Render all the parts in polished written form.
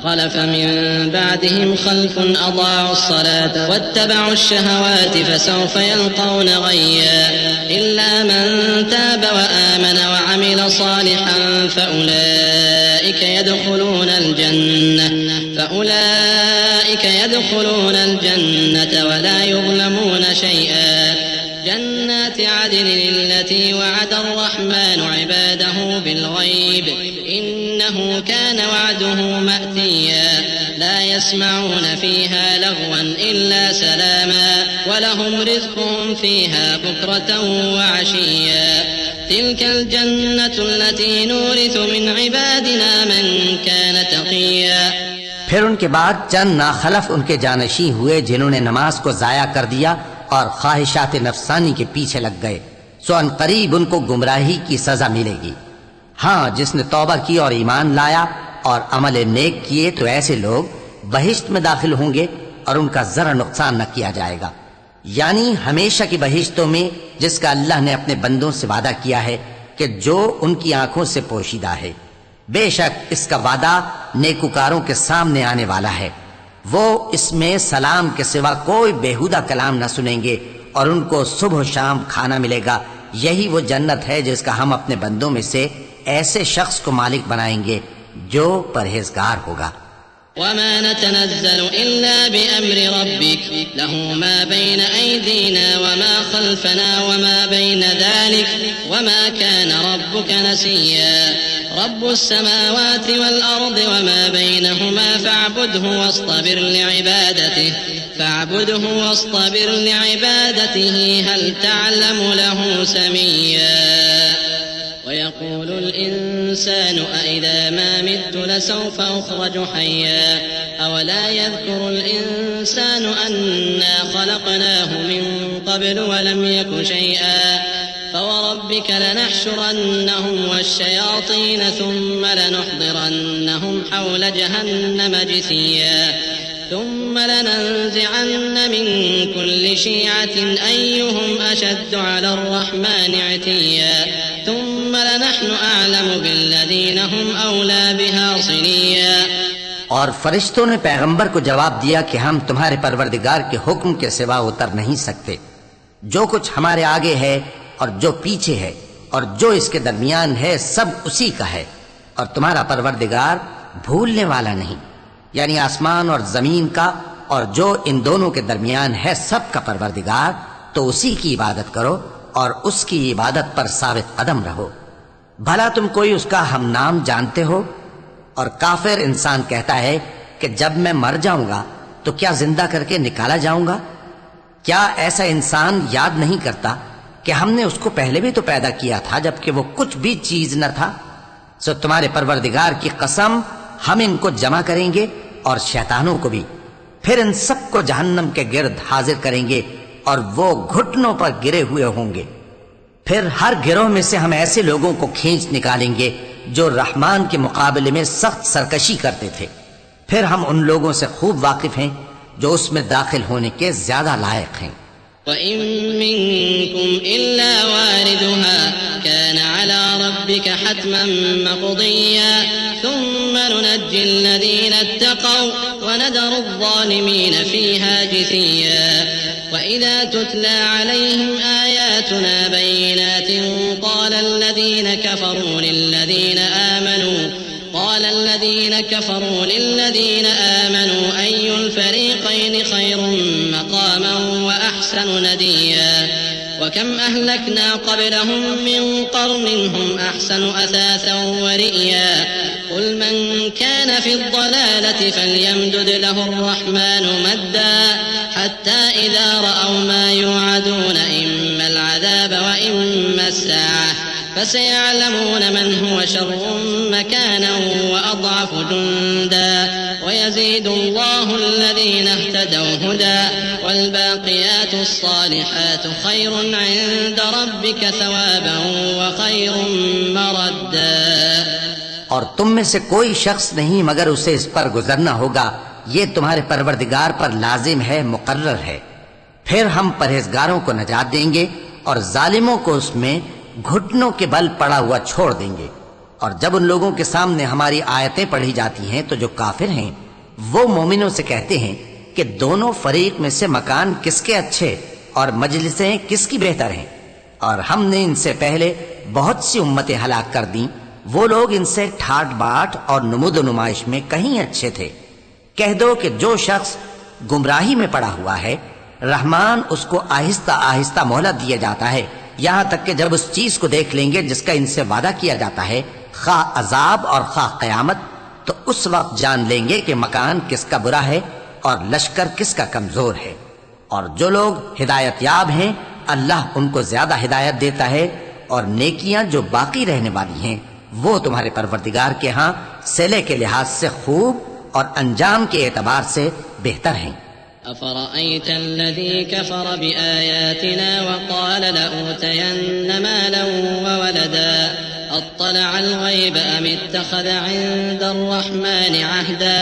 خلف من بعدهم خلف أضاعوا الصلاة واتبعوا الشهوات فسوف يلقون غيا إلا من تاب وآمن وعمل صالحا فأولئك يدخلون الجنة ولا يظلمون شيئا جنات عدن التي وعد الرحمن عباده بالغيب إنه كان وعده مأتيا لا يسمعون فيها لغوا إلا سلاما ولهم رزقهم فيها بكرة وعشيا تلك الجنة التي نورث من عبادنا من كان تقيا। फिर उनके बाद चंद नाखलफ उनके जानशी हुए जिन्होंने नमाज को जाया कर दिया और ख्वाहिशात नफसानी के पीछे लग गए, सो अनकरीब उनको गुमराही की सजा मिलेगी। हाँ, जिसने तौबा की और ईमान लाया और अमल नेक किए तो ऐसे लोग बहिश्त में दाखिल होंगे और उनका जरा नुकसान न किया जाएगा, यानी हमेशा की बहिश्तों में जिसका अल्लाह ने अपने बंदों से वादा किया है कि जो उनकी आंखों से पोशीदा है। बेशक इसका वादा नेकुकारों के सामने आने वाला है। वो इसमें सलाम के सिवा कोई बेहुदा कलाम न सुनेंगे और उनको सुबह शाम खाना मिलेगा। यही वो जन्नत है जिसका हम अपने बंदों में से ऐसे शख्स को मालिक बनाएंगे जो परहेजगार होगा। वमा नतनज़्ज़लु इल्ला बिअम्रि रब्बिक लहू मा बैन ऐदीना वमा खल्फना वमा बैन ज़ालिक वमा कान रब्बुक नसिया रब्बुस समावाति वल अर्दि वमा बैनहुमा फअब्दुहु वस्तबिर लिइबादतिही हल तअलमु लहू समिया। ويقول الإنسان أإذا ما مت لسوف أخرج حيا أولا يذكر الإنسان أنا خلقناه من قبل ولم يك شيئا فوربك لنحشرنهم والشياطين ثم لنحضرنهم حول جهنم جثيا ثم لننزعن من كل شيعة أيهم أشد على الرحمن عتيا ثم لنحن أعلم بالذين هم أولى بها صليا। और फरिश्तों ने पैगंबर को जवाब दिया कि हम तुम्हारे परवरदिगार के हुक्म के सिवा उतर नहीं सकते। जो कुछ हमारे आगे है और जो पीछे है और जो इसके दरमियान है सब उसी का है और तुम्हारा परवरदिगार भूलने वाला नहीं, यानी आसमान और जमीन का और जो इन दोनों के दरमियान है सब का परवरदिगार। तो उसी की इबादत करो और उसकी इबादत पर साबित कदम रहो। भला तुम कोई उसका हम नाम जानते हो? और काफिर इंसान कहता है कि जब मैं मर जाऊंगा तो क्या जिंदा करके निकाला जाऊंगा? क्या ऐसा इंसान याद नहीं करता कि हमने उसको पहले भी तो पैदा किया था जबकि वो कुछ भी चीज न था? सो तुम्हारे परवरदिगार की कसम हम इनको जमा करेंगे और शैतानों को भी, फिर इन सबको जहन्नम के गिर्द हाजिर करेंगे और वो घुटनों पर गिरे हुए होंगे। फिर हर गिरोह में से हम ऐसे लोगों को खींच निकालेंगे जो रहमान के मुकाबले में सख्त सरकशी करते थे। फिर हम उन लोगों से खूब वाकिफ हैं जो उसमें दाखिल होने के ज्यादा लायक हैं। वइन मिनकुम इल्ला वारिदुहा कान अला रब्बिक हतमन मक़दिया थुम्मा नुनज्जिल्लज़ीना इत्तक़व व नज़रुज़्ज़ालिमीन फ़ीहा जिसिया। وإذا تتلى عليهم آياتنا بينات قال الذين كفروا للذين آمنوا أي الفريقين خير مقاما وأحسن نديا وكم أهلكنا قبلهم من قرن هم أحسن أثاثا ورئيا قل من كان في الضلالة فليمدد له الرحمن مدا حتى إذا رأوا ما يوعدون إما العذاب وإما الساعة فسيعلمون من هو شر مكانا وأضعف جندا ويزيد الله الذين اهتدوا هدى والباقيات الصالحات خير عند ربك ثوابا وخير مردا। और तुम में से कोई शख्स नहीं मगर उसे इस पर गुजरना होगा, ये तुम्हारे परवरदिगार पर लाजिम है, मुकर्रर है। फिर हम परहेजगारों को नजात देंगे और जालिमों को उसमें घुटनों के बल पड़ा हुआ छोड़ देंगे और जब उन लोगों के सामने हमारी आयतें पढ़ी जाती हैं तो जो काफिर हैं वो मोमिनों से कहते हैं कि दोनों फरीक में से मकान किसके अच्छे और मजलिसें किसकी बेहतर हैं, और हमने इनसे पहले बहुत सी उम्मतें हलाक कर दी, वो लोग इनसे ठाट बाट और नुमुद नुमाइश में कहीं अच्छे थे। कह दो कि जो शख्स गुमराही में पड़ा हुआ है, रहमान उसको आहिस्ता आहिस्ता मोहलत दिया जाता है, यहाँ तक कि जब उस चीज को देख लेंगे जिसका इनसे वादा किया जाता है, खा अजाब और खा कयामत, तो उस वक्त जान लेंगे कि मकान किसका बुरा है और लश्कर किसका कमजोर है। और जो लोग हिदायत याब हैं अल्लाह उनको ज्यादा हिदायत देता है, और नेकियां जो बाकी रहने वाली हैं वो तुम्हारे परवरदिगार के यहाँ सिले के लिहाज से खूब और अंजाम के एतबार से बेहतर हैं। अफ़रअयत अल्लज़ी कफ़र बिआयातिना वक़ाल लऊतयन्न मालन ववलदा अत्तलअल ग़ैब अम इत्तख़ज़ इन्दर्रहमानि अहदा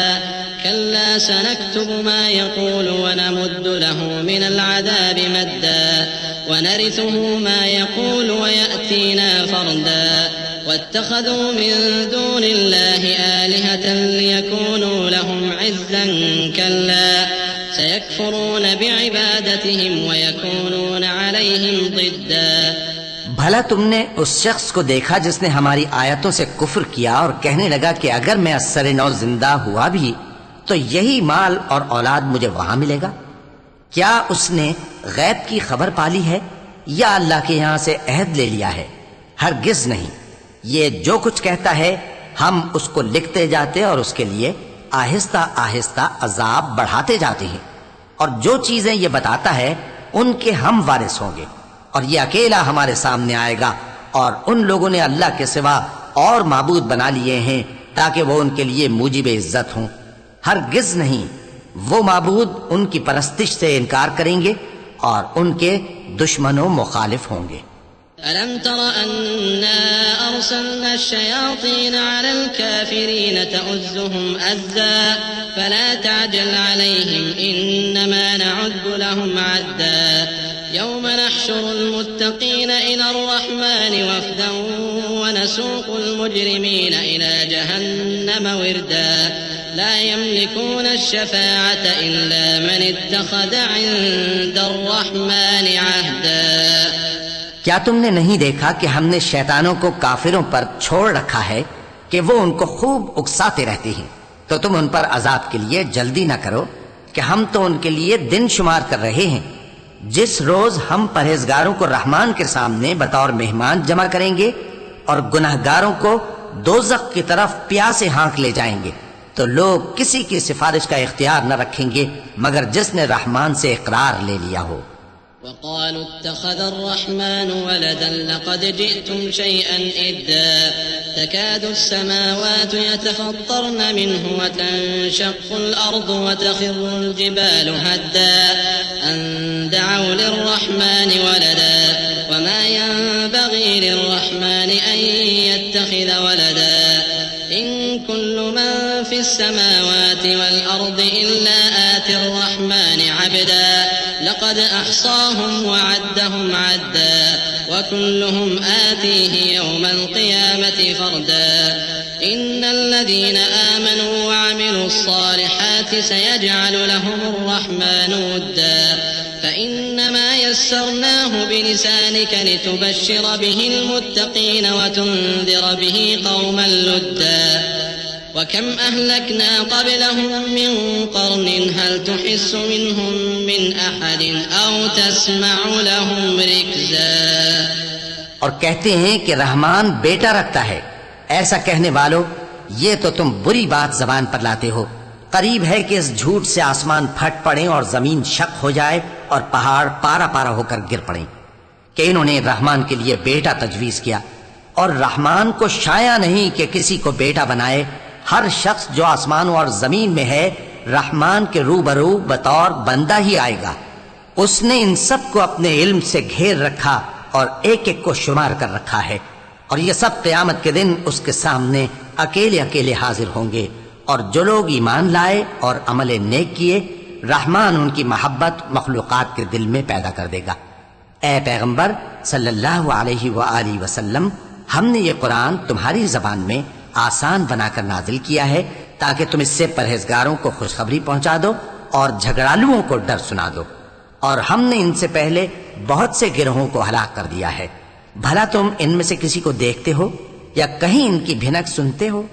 कल्ला सनक्तुबु मा यक़ूलु वनमुद्दु लहु मिनल अज़ाबि मद्दा वनरिथुहु मा यक़ूलु वयअतीना फ़र्दा वत्तख़ज़ू मिन दूनिल्लाहि आलिहतन लियकूनू लहुम इज़्ज़न कल्ला सयकफुरून बिइबादतिहिम वयकूनून अलैहिम ज़िद्दा। भला तुमने उस शख्स को देखा जिसने हमारी आयतों से कुफ्र किया और कहने लगा कि अगर मैं अस्सरे नौ जिंदा हुआ भी तो यही माल और औलाद मुझे वहां मिलेगा? क्या उसने गैब की खबर पाली है या अल्लाह के यहां से अहद ले लिया है? हरगिज नहीं। ये जो कुछ कहता है हम उसको लिखते जाते और उसके लिए आहिस्ता आहिस्ता अजाब बढ़ाते जाते हैं, और जो चीजें ये बताता है उनके हम वारिस होंगे, और ये अकेला हमारे सामने आएगा। और उन लोगों ने अल्लाह के सिवा और माबूद बना लिए हैं ताकि वो उनके लिए मूजिब इज्जत हों। हरगिज नहीं, वो माबूद उनकी परस्तिश से इनकार करेंगे और उनके दुश्मनों मुखालिफ होंगे। अलम तर अन्ना अरसलना अश-शयातीन अलल काफिरीन तउज़्ज़ुहुम अज़्ज़ा फला तअजल अलैहिम इन्नमा नअद्दु लहुम अद्दा यौम नहशुरुल मुत्तक़ीन इला अर्रहमानि वफ़दन व नसूक़ुल मुजरिमीन इला जहन्नम विरदा ला यमलिकून अश-शफ़ाअत इल्ला मन इत्तख़ज़ इंदा अर्रहमानि अहदा। क्या तुमने नहीं देखा कि हमने शैतानों को काफिरों पर छोड़ रखा है कि वो उनको खूब उकसाते रहते हैं, तो तुम उन पर अजाब के लिए जल्दी न करो कि हम तो उनके लिए दिन शुमार कर रहे हैं। जिस रोज हम परहेजगारों को रहमान के सामने बतौर मेहमान जमा करेंगे और गुनाहगारों को दोज़ख की तरफ प्यासे हाँक ले जाएंगे, तो लोग किसी की सिफारिश का इख्तियार न रखेंगे मगर जिसने रहमान से इकरार ले लिया हो। वक़ालू इत्तख़ज़ अर्रहमानु वलदन लक़द जिअ्तुम शैअन इद्दा तकादु अस्समावातु यतफ़त्तरन मिन्हु व तंशक़्क़ुल अर्दु व तख़िर्रुल जिबालु हद्दा अन दअऊ लिर्रहमानि वलदा वमा यंबग़ी लिर्रहमानि अन यत्तख़िज़ वलदा इन कुल्लु मन फ़िस्समावाति वल अर्दि इल्ला आतिर्रहमानि अब्दा लक़द अहसाहुम व अद्दहुम अद्दा व कुल्लुहुम आतीहि यौमल क़ियामति फ़र्दा इन्नल्लज़ीना आमनू व अमिलुस्सालिहाति सयजअलु लहुमुर्रहमानु वद्दा फ़इन्नमा यस्सरनाहु बिलिसानिक लितुबश्शिर बिहिल मुत्तक़ीन व तुन्ज़िर बिहि क़ौमन लुद्दा वकम अहलकना क़ब्लहुम मिन क़र्निन हल तुहिस्सु मिन्हुम मिन अहदिन औ तस्मअु लहुम रिक्ज़ा। और कहते हैं कि रहमान बेटा रखता है। ऐसा कहने वालों, ये तो तुम बुरी बात जबान पर लाते हो। करीब है कि इस झूठ से आसमान फट पड़े और जमीन शक हो जाए और पहाड़ पारा पारा होकर गिर पड़े कि इन्होंने रहमान के लिए बेटा तजवीज किया। और रहमान को शाया नहीं कि किसी को बेटा बनाए। हर शख्स जो आसमानों और जमीन में है रहमान के रूबरू बतौर बंदा ही आएगा। उसने इन सब को अपने इल्म से घेर रखा और एक एक को शुमार कर रखा है, और ये सब क़यामत के दिन उसके सामने अकेले अकेले हाजिर होंगे। और जो लोग ईमान लाए और अमल नेक किए, रहमान उनकी मोहब्बत मखलूक़ात के दिल में पैदा कर देगा। ए पैगंबर सल्लल्लाहु अलैहि व आलिहि वसल्लम, हमने ये कुरान तुम्हारी जबान में आसान बनाकर नाजिल किया है ताकि तुम इससे परहेजगारों को खुशखबरी पहुंचा दो और झगड़ालुओं को डर सुना दो। और हमने इनसे पहले बहुत से गिरोहों को हलाक कर दिया है। भला तुम इनमें से किसी को देखते हो या कहीं इनकी भिनक सुनते हो?